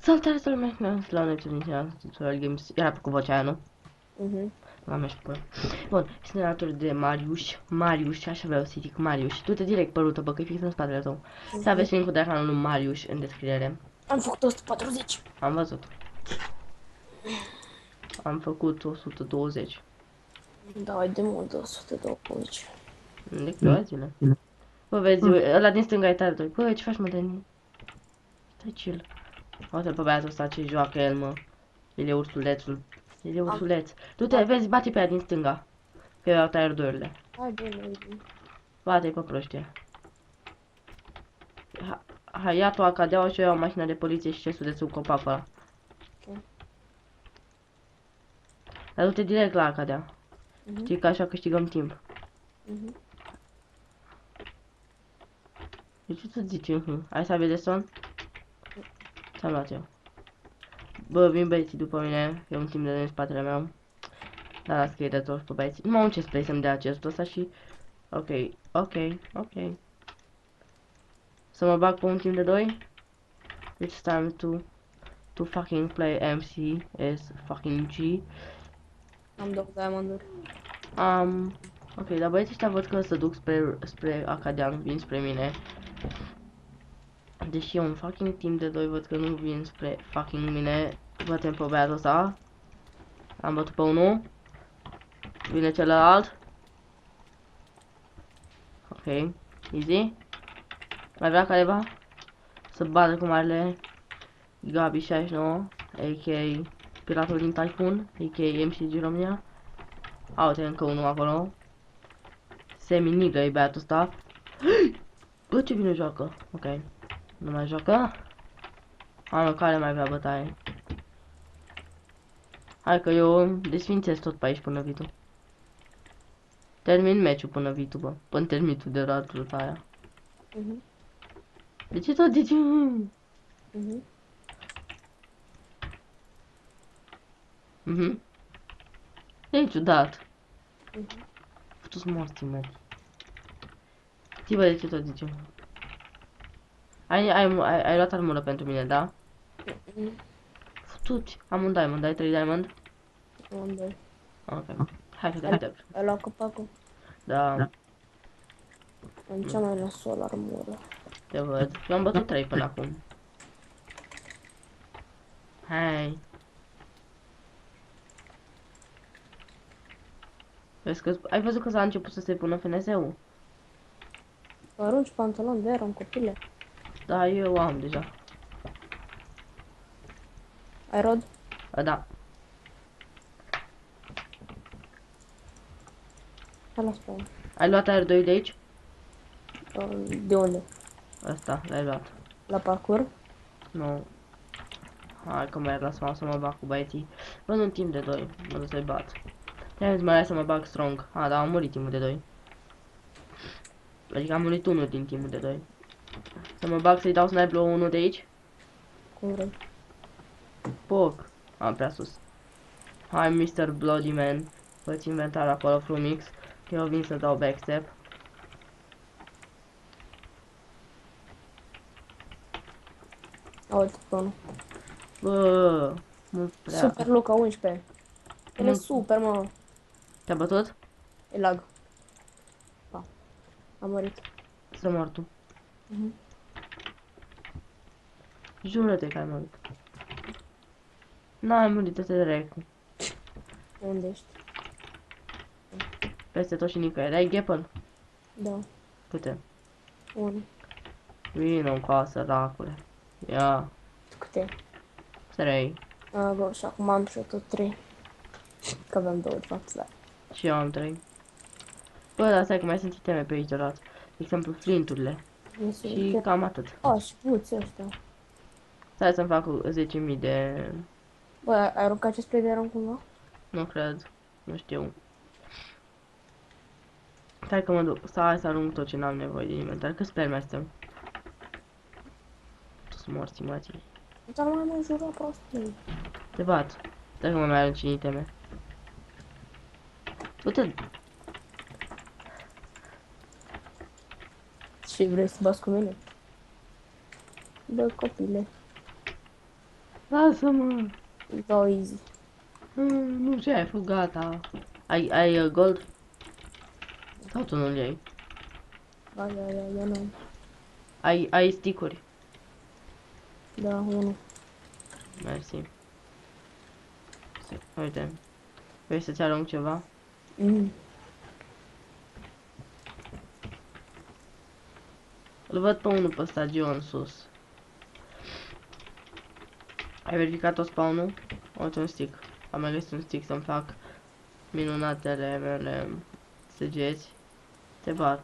Salutare, salutare, la noi din Tutorial Games. Era cu vocea aia, nu? M-am ieșit pe. Bun, sunt alături de Marius, așa vreau să zic, Marius. Du-te direct pe rută, bă, că-i fix în spatele tău. Să aveți link-ul de canalul lui Marius în descriere. Am făcut 140. Am văzut. Am făcut 120. Da, e de mult 120. De câteva zile. Bă, vezi, ăla din stânga e tare, doi. Bă, ce faci, mă, Dani? Stai chill. Uite-l pe băiatul ăsta ce joacă el, mă. El e ursulețul. El e ursuleț. Du-te, vezi, bate pe aia din stânga. Că eu iau tire-urile. Hai, bine, Bate-i pe proștie. Hai, ia tu acadeaua și eu iau mașina de poliție și cesul de sub copacul ăla. Ok. Dar du-te direct la acadea. Știi că așa câștigăm timp. De ce să zici? Hai să aveți de son? Ți-am luat eu. Bă, vin băieții după mine. E un timp de în spatele meu. Dar las că e de toți pe băieții. Nu am ce spray să-mi dea acestul ăsta și... Ok. Să mă bag pe un timp de 2? It's time to fucking play MC as fucking G. Am 2 diamonduri. Ok, dar băieții ăștia văd că se duc spre Acadian, vin spre mine. Deși e un fucking team de 2, văd că nu vin spre fucking mine. Bătem pe băiatul ăsta. Am bătut pe unul. Vine celălalt. Ok, easy. Mai vrea careva să bată cu marele Gabi 69, a.k.a. Piratul din Typhoon, a.k.a. MCG România. Uite, încă unul acolo. Semi-nigă e băiatul ăsta. Bă, ce bine joacă. Ok. Nu mai joacă. Hai, mă, care mai vrea bătaie. Hai că eu desfințez tot pe aici până vitul. Termin meciul până vitul, bă. Până termin tu de ratul aia. De ce tot zici? E ciudat. Putu-ți morții, mă. Știi, bă, de ce tot zici? Ai luat armură pentru mine, da? Futuți. Am un diamond, ai 3 diamond? Am 2. Ok. Hai că te aștept. Ai luat copacul? Da, Am cea mai nasoală armură. te văd. Eu am bătut 3 până acum. Hai. Vezi că ai văzut că s-a început să se pună FNS-ul? Arunci pantalon de aer în copile. Da, eu am deja. Ai rod? Da. Hai la spawn. Ai luat aer 2 de aici? De unde? Asta, l-ai luat. La parcurs? Nu. Hai că mai las să mă bag cu băieții. Bă, în timp de 2, mă duc să-i bat. Ia zi, mai ales să mă bag strong. Da, am murit timpul de 2. Adică am murit unul din timpul de 2. Să mă bag să-i dau snipe la unul de aici? Cum vrei. Poc. Am prea sus. Hai, Mr. Bloody Man. Fă-ți inventar acolo, Frumix. Că eu vin să dau backstep. Uite pe unul. Bă, mult prea. Super Luca 11. El e super, mă. Te-a bătut? E lag. Da. Am murit. Să mor tu. Jură-te că ai murit. N-ai murit, te direct. Unde ești? Peste tot și nicăieri. Ai Gapple? Da. Câte? 1. Vino în casă, săracule. Ia. Câte? 3. Bă, și acum am și eu tot 3. Că aveam 2 de fapt, da. Și eu am 3. Bă, dar stai că mai sunt iteme pe aici de luat. De exemplu, flinturile. Și cam atât. Și buții ăștia. Stai să-mi fac 10.000 de... Bă, ai aruncat ce spray de aer cumva? Nu cred. Nu știu. Stai că mă duc. Stai să arunc tot ce n-am nevoie de inventar. Că sper mai stăm. Tu-s morți, mătii. Dar mai mă jura prostii. Te bat. Stai că mă mai arunci în iteme. Du-te. Și vrei să bați cu mine? Bă, copile. Lasă-mă! Dau easy. Nu ce ai făcut, gata. Ai gold? Sau tu nu-l iei? Ia, nu. Ai stick-uri? Da, unul. Mersi. Uite. Vrei să-ți arunc ceva? Mm. Îl văd pe unul pe stadion sus. Ai verificat tot spawn-ul? Uite un stick. Am mai găsit un stick să-mi fac minunatele mele săgeți. Te bat.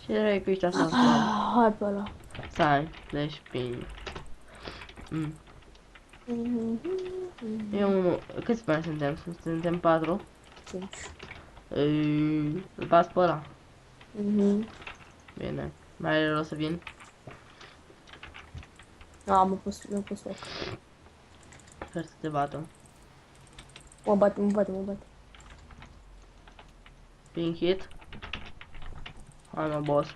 Ce vrei cu ăștia să slab? Hai pe ăla. Stai, deci ping. Eu unul. Câți mai suntem? Suntem 4. 5. Îl bați pe ăla. Mhm. Bine. Mai are rost să vin? Mi-am pus loc. Sper să te bată. Mă bate. Ping hit. Hai mă, boss.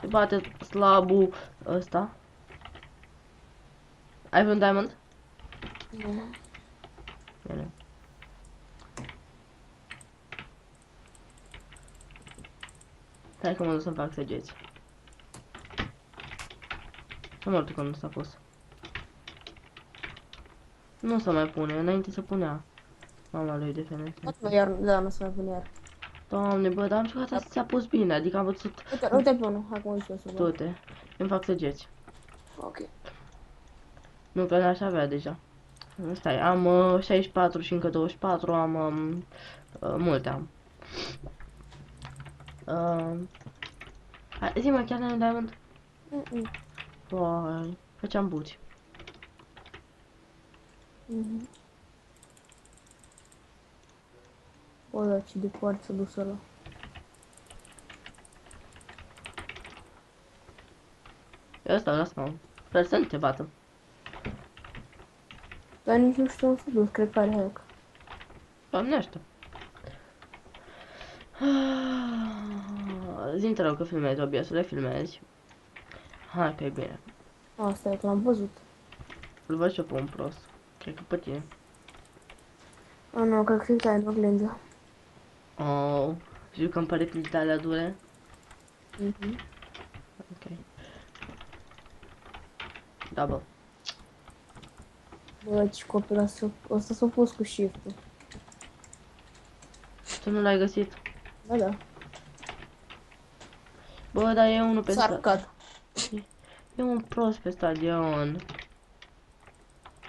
Se bate slabul ăsta. Ai un diamond? Nu. Bine. Stai că mă duc să-mi fac săgeți. Ce mă că nu s-a pus. Nu se mai pune, înainte să punea. Mama lui de fenestre. Iar, da, nu se mai pune iar. Doamne, bă, dar am jucat asta ți-a pus bine, adică am văzut Uite pe unul, hai cum zici eu să văd. toate. Îmi fac săgeți. Ok. Nu, că n-aș avea deja. Stai, am 64 și încă 24, am multe am. Hai, zi-mă, chiar n-ai un diamond? Vai, făceam buci. Bă, da, ce departe s-a dus ăla. Eu ăsta, lasă-mă. Sper să nu te bată. Dar nici nu știu unde s-a dus, cred că are hack. Doamne ăștia. Zi-mi te rog că filmezi, obiectul, le filmezi. Hai că e bine. Asta e, că l-am văzut. Îl văd și eu pe un prost. Cred că pe tine. A, nu, cred că ți-ai în oglindă. Oh, jucăm peretele de alea dure. Ok. Double. Bă, ce copil ăsta s-a pus cu shift-ul. Tu nu l-ai găsit? Da, da. Bă, dar e unul pe S-a arcat. E un prost pe stadion.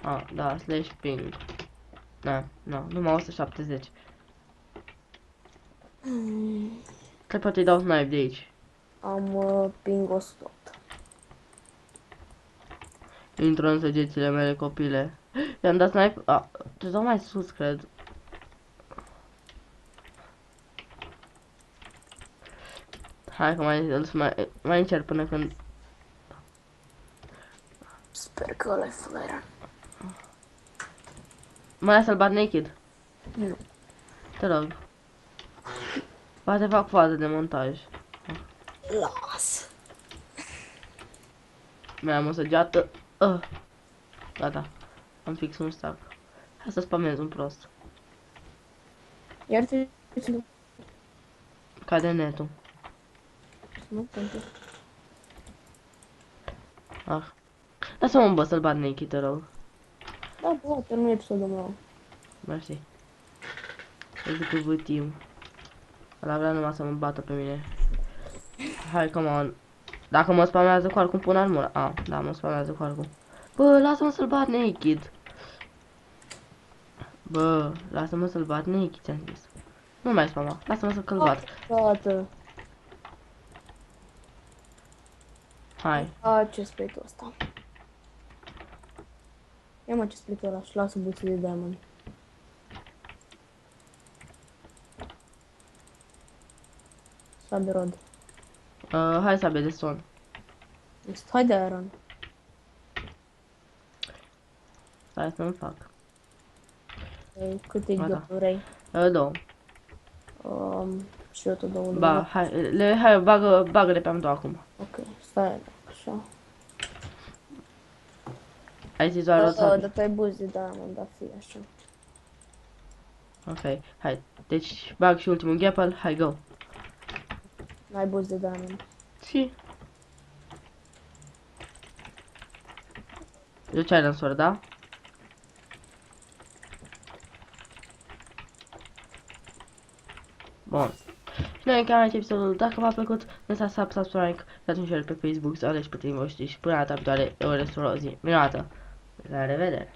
Ah, da, slash ping. Da, nu, numai 170. Cred poate îi dau snipe de aici. Am ping 108. Intru în săgețile mele, copile. I-am dat snipe. Ah, te dau mai sus, cred. Hai că mai încerc până când... Sper că ăla e flare. Mai lasă-l bat naked. Nu. Te rog. Poate fac fază de montaj. Las. Mi-am o săgeată. Gata. Am fix un stack. Hai să spamez un prost. Iar te... Cade netul. Nu, pentru. Ah. Lasă-mă, bă, să-l bat naked, te rog. Da, poate, nu e episodul meu. Mersi. Executiv. Ăla vrea numai să mă bată pe mine. Hai, come on. Dacă mă spamează cu arcul, pun armură. Ah, da, mă spamează cu arcul. Bă, lasă-mă să-l bat naked. Bă, lasă-mă să-l bat naked, ți-am zis. Nu mai spama, lasă-mă să-l bat. Toată. Hai. A, ce split-ul ăsta. Ia mă ce split-ul ăla și lasă buții de diamond. Sabe rod. Hai să de son. Hai de iron. Stai să-mi fac. Câte Gata. vrei? Două. Și eu tot două. Ba, hai, bagă-le pe amândouă acum. Ok, stai așa. Ai zis doar Dar WhatsApp. tu ai buzi, da, mă, da, fi așa. Ok, hai. Deci, bag și ultimul gapple, hai, go. N-ai buzi de diamond. Și... Eu ce ai lansor, da? Bun. Și noi încheiem aici episodul. Dacă v-a plăcut, lăsați subscribe și atunci pe Facebook, să aleși pe voștri și până data viitoare, eu restul o zi minunată. La revedere!